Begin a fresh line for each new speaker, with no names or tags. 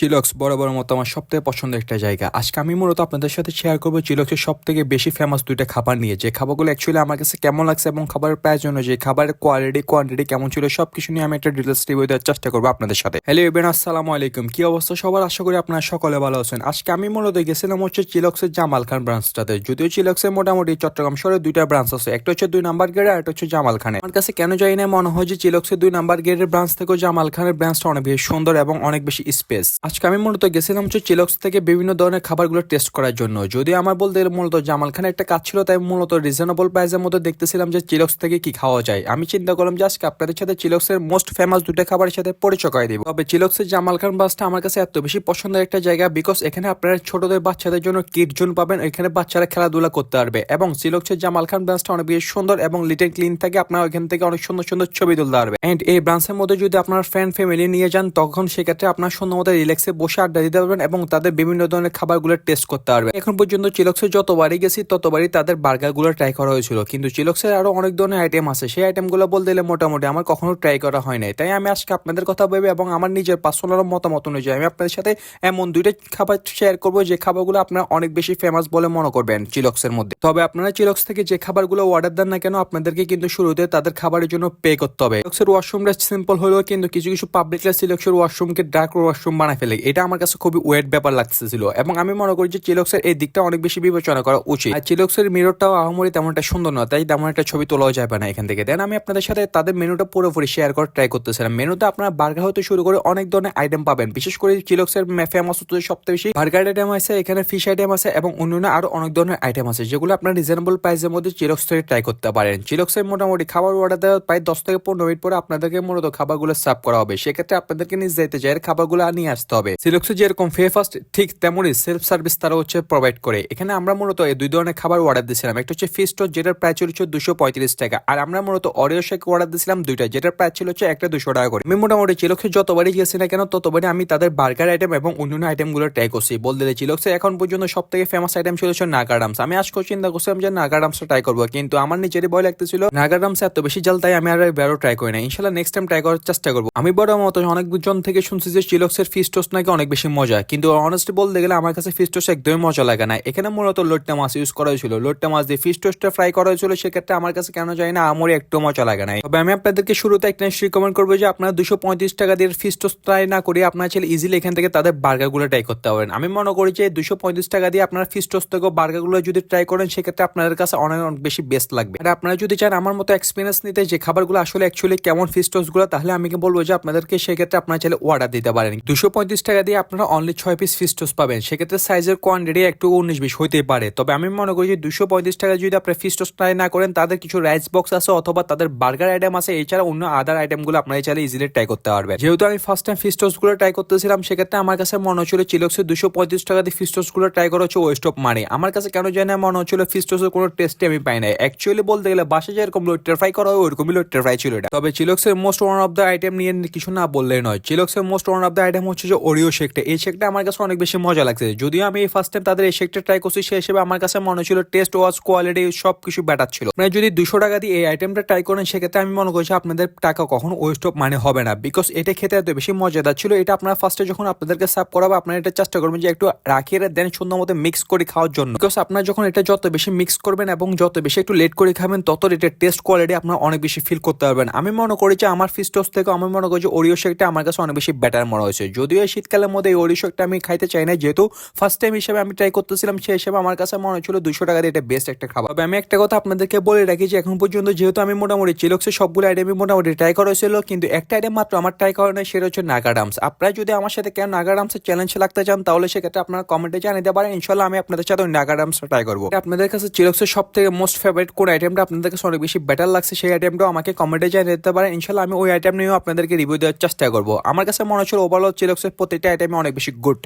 Chillox বরাবর মতো আমার সবথেকে পছন্দের একটা জায়গা। আজকে আমি মূলত আপনাদের সাথে শেয়ার করবো চিলক্সের সব থেকে বেশি ফেমাস দুইটা খাবার নিয়ে, যে খাবারগুলো অ্যাকচুয়ালি আমার কাছে কেমন লাগছে এবং খাবারের প্রাইস অনুযায়ী খাবারের কোয়ালিটি কোয়ান্টিটি কেমন ছিল সবকিছু নিয়ে আমি একটা ডিটেলস রিভিউ দেওয়ার চেষ্টা করবো আপনাদের সাথে। হ্যালো এভরিওয়ান, আসসালামু আলাইকুম। কি অবস্থা সবার? আশা করি আপনারা সকলে ভালো আছেন। আজকে আমি মূলত গেছিলাম হচ্ছে চিলক্সের জামাল খান ব্রাঞ্চটাতে। যদিও চিলক্সের মোটামুটি চট্টগ্রাম শহরে দুইটা ব্রাঞ্চ আছে, একটা হচ্ছে 2 নাম্বার গেটে আর একটা হচ্ছে জামাল খানে। আমার কাছে কেন জানি না মনে হয় যে চিলক্সের 2 নাম্বার গেটের ব্রাঞ্চ থেকে জামাল খানের ব্রাঞ্চটা অনেক বেশি সুন্দর এবং অনেক বেশি স্পেস। আজকে আমি মূলত গেছিলাম হচ্ছে চিলক্স থেকে বিভিন্ন ধরনের খাবারগুলো টেস্ট করার জন্য। যদি আমার বলতে গেলে মূলত জামাল খানের একটা কাজ ছিল, তাই মূলত রিজনেবল প্রাইসের মধ্যে দেখতেছিলাম যে চিলক্স থেকে কি খাওয়া যায়। আমি চিন্তা করলাম যে আজকে আপনাদের সাথে চিলক্সের মোস্ট ফেমাস দুটো খাবারের সাথে পরিচয় করে দিব। তবে চিলক্সের জামাল খান বাসটা আমার কাছে এত বেশি পছন্দের একটা জায়গা, বিকজ এখানে আপনারা ছোটদের বাচ্চাদের জন্য কিড জোন পাবেন, এখানে বাচ্চারা খেলাধুলা করতে পারবে এবং চিলক্সের জামাল খান ব্রাঞ্চটা অনেক বেশি সুন্দর এবং লিটল ক্লিন থাকে। আপনারা ওইখান থেকে অনেক সুন্দর সুন্দর ছবি তুলতে পারবে। এন্ড এই ব্রাঞ্চের মধ্যে যদি আপনার ফ্রেন্ড ফ্যামিলি নিয়ে যান, তখন সেক্ষেত্রে আপনার সুন্দর মতো রিল্যাক্সে বসে আড্ডা দিতে পারবেন এবং তাদের বিভিন্ন ধরনের খাবারগুলো টেস্ট করতে পারবে। এখন পর্যন্ত চিলক্সে যতবারই গেছি ততবারই তাদের বার্গারগুলো ট্রাই করা হয়েছিল, কিন্তু চিলক্সের আরো অনেক ধরনের আইটেম আছে, সেই আইটেমগুলো বলতে গেলে মোটামুটি আমার কখনো ট্রাই করা হয় নাই। তাই আমি আজকে আপনাদের কথা ভেবে এবং আমার নিজের পার্সোনাল মতামত অনুযায়ী আমি আপনাদের সাথে এমন দুইটা খাবার শেয়ার করবো যে খাবারগুলো আপনারা অনেক বেশি ফেমাস বলে মনে করবেন চিলক্সের মধ্যে। তবে আপনারা চিলক্স থেকে যে খাবারগুলো অর্ডার দেন না কেন, আপনাদেরকে কিন্তু শুরুতে তাদের খাবারের জন্য পে করতে হবে। চিলক্সের ওয়াশরুমটা সিম্পল হলেও কিন্তু কিছু কিছু পাবলিকরা চিলক্সের ওয়াশরুমকে ডার্ক ওয়াশরুম বানায় ফেলে। এটা আমার কাছে খুবই ওয়েট ব্যাপার লাগতেছিল এবং আমি মনে করি যে চিলক্সের এই দিকটা অনেক বেশি বিবেচনা করা উচিত। আর চিলক্সের মিররটাও আহামরি তেমন একটা সুন্দর নয়, তাই তেমন একটা ছবি তোলাও যাবে না এখান থেকে। দেন আমি আপনাদের সাথে তাদের মেনুটা পুরোপুরি শেয়ার করে ট্রাই করতেছিলাম। মেনুতে আপনারা বার্গার হতে শুরু করে অনেক ধরনের আইটেম পাবেন। বিশেষ করে চিলক্সের ফেমাস হচ্ছে সবথেকে বেশি বার্গার আইটেম আছে, এখানে ফিশ আইটেম আছে এবং অন্যান্য আরো অনেক ধরনের আইটেম আছে, যেগুলো আপনার রিজনেবল প্রাইসের মধ্যে চিলক্স থেকে ট্রাই করতে পারেন। চিলক্সের মোটামুটি খাবার অর্ডার দেওয়ার প্রায় 10 থেকে 15 মিনিট পরে আপনাদেরকে মূলত খাবারগুলো সার্ভ করা হবে। সেক্ষেত্রে আপনাদেরকে নিজ যাইতে চাই খাবারগুলো নিয়ে আসতে হবে। চিলক্সে যেরকম ফার্স্ট ঠিক তেমনই সেলফ সার্ভিস তারা হচ্ছে প্রোভাইড করে। এখানে আমরা মূলত এই দুই ধরনের খাবার অর্ডার দিয়েছিলাম, একটা হচ্ছে ফিশ টোস্ট যেটার প্রাইস ছিল 235 টাকা, আর আমরা মূলত অরিও শেক অর্ডার দিয়েছিলাম দুইটা, যেটার প্রাইস ছিল একটা 200 টাকা করে। আমি মোটামুটি চিলক্সে যতবারই গেছি না কেন ততবারই আমি তাদের বার্গার আইটেম এবং অন্যান্য আইটেমগুলো ট্রাই করছি। বলতে চিলক্সে এখন পর্যন্ত সব থেকে ফেমাস আইটেম ছিল নাগাডামস। আমি আজকে চিন্তা করছিলাম যে নাগাডামসটা ট্রাই করবো, কিন্তু আমার নিজেরই ভয় লাগতেছিল নাগাডামস এত বেশি জাল, তাই আমি আর বেরো ট্রাই করি না। ইনশাল্লাহ নেক্সট টাইম ট্রাই করার চেষ্টা করবো। আমি বড় মতো অনেকজন থেকে শুনছি যে চিলক্সের ফিশ টোস্ট নাকি অনেক বেশি মজা, কিন্তু অনেস্টলি বলতে গেলে আমার কাছে ফিশ টোস্ট একদমই মজা লাগে না। এখানে মূলত লোট্টা মাছ ইউজ করা হয়েছিল, লোট্টা মাছ দিয়ে ফিশ টোস্টটা ফ্রাই করা হয়েছিল, সেক্ষেত্রে আমার কাছে কেন যায় না আমার একটু মজা লাগে না। তবে আমি আপনাদেরকে শুরুতে একটা রিকমেন্ড করবো যে আপনারা 235 টাকা দিয়ে ফিশ টোস্ট ট্রাই না করে আপনারা চাইলে ইজিলি এখান থেকে তাদের বার্গারগুলো ট্রাই করতে পারেন। আমি মনে করি যে 235 টাকা দিয়ে আপনারা ফিশ টোস্ট থেকে বার্গারগুলো যদি ট্রাই করেন, সেক্ষেত্রে আপনাদের কাছে অনেক বেশি বেস্ট লাগবে। আর আপনারা যদি চান আমার মতো এক্সপিরিয়েন্স নিতে যে খাবারগুলো আসলে অ্যাকচুয়ালি কেমন ফিশ টোস্টগুলো, তাহলে আমি বলবো যে আপনাদেরকে সেক্ষেত্রে আপনারা চাইলে অর্ডার দিতে পারেন। 235 টাকা দিয়ে আপনারা অনলি 6 পিস ফিশ টোস্ট পাবেন, সেক্ষেত্রে সাইজের কোয়ান্টিটি একটু 19-20 হইতেই পারে। তবে আমি মনে করি যে 235 টাকা যদি আপনারা ফিশ টোস্ট ট্রাই না করেন, তাদের কিছু রাইস বক্স আছে অথবা তাদের বার্গার আইটেম আছে, এছাড়া অন্য আদার আইটেমগুলো আপনারা চাইলে ইজিলি ট্রাই করতে পারবেন। যেহেতু আমি ফার্স্ট টাইম ফিশ টোস্ট গুলো ট্রাই করতেছিলাম, সেক্ষেত্রে আমার কাছে মনে হচ্ছিল চিলক্সের 235 টাকা দিয়ে ফিশ টোস্ট গুলো ট্রাই করা হচ্ছে ওয়েস্ট অফ মানি। আমার কাছে কেন জানি না মনে হচ্ছিল ফিশ টোস্টের কোনো টেস্টই আমি পাই নাই। অ্যাকচুয়ালি বলতে গেলে বাসে যেরকম লোট্টা ফ্রাই করা হয় ওইরকমই লোট্টা ফ্রাই ছিল এটা। তবে চিলক্সের most one of the item নিয়ে কিছু না বললেই নয়। চিলক্সের most one of the item হচ্ছে যে ওরিও শেকটা। এই শেকটা আমার কাছে অনেক বেশি মজা লাগছে। যদিও আমি ফার্স্ট টাইম তাদের এই শেকটা ট্রাই করছি, সেই হিসেবে আমার কাছে মনে হচ্ছিল টেস্ট ওয়াজ কোয়ালিটি সবকিছু বেটার ছিল। মানে যদি 200 টাকা দিয়ে এই আইটেমটা ট্রাই করেন, সেক্ষেত্রে আমি মনে করছি আপনাদের টাকা কখনো ওয়েস্ট অফ মানে হবে না, বিকজ এটা খেতে এত বেশি মজাদার ছিল। এটা আপনারা ফার্স্টে যখন আপনাদেরকে সার্ভ করাবো, আপনারা এটা চেষ্টা করবেন যে একটু রাখিয়ে দেন সুন্দর মতো মিক্স করে খাওয়ার জন্য, বিকজ আপনারা যখন এটা যত বেশি মিক্স করবেন এবং যত বেশি একটু লেট করে খাবেন, তত এটার টেস্ট কোয়ালিটি আপনারা অনেক বেশি ফিল করতে পারবেন। আমি মনে করি যে আমার ফিশ টোস্ট থেকে আমি মনে করি যে ওরিও শেকটা আমার কাছে অনেক বেশি বেটার মনে হয়েছে। যদিও এই শীতকালের মধ্যে এই ওরিও শেকটা আমি খাইতে চাই না, যেহেতু ফার্স্ট টাইম হিসেবে আমি ট্রাই করতেছিলাম, সেই হিসেবে আমার কাছে মনে হচ্ছিল 200 টাকা দিয়ে এটা বেস্ট একটা খাবার। তবে আমি একটা কথা আপনাদেরকে বলে রাখি যে এখন পর্যন্ত যেহেতু আমি মোটামুটি চিলক্সের সবগুলো আইটেমই মোটামুটি ট্রাই করা হয়েছিল, কিন্তু একটা আইটেম মাত্র আমার ট্রাই করা নয়, সেটা হচ্ছে নাগাডামস। আপনারা যদি আমার সাথে কেন নাগাডামসের চ্যালেঞ্জ লাগতে চান, তাহলে সেক্ষেত্রে আপনারা কমেন্টে জানিয়ে পারেন। ইনশাল্লাহ আমি আপনাদের সাথে নাগাডামসটা ট্রাই করবো। আপনাদের কাছে চিলক্সের সব থেকে মোস্ট ফেভারিট কোন আইটেমটা আপনাদের কাছে অনেক বেশি বেটার লাগছে, সেই আইটেমটাও আমাকে কমেন্টে জানিয়ে দিতে পারেন। ইনশাল্লাহ আমি ওই আইটেম নিয়েও আপনাদেরকে রিভিউ দেওয়ার চেষ্টা করবো। আমার কাছে মনে হচ্ছিল ওভারঅল চিলক্সের প্রত্যেকটা আইটেমে অনেক বেশি গুড।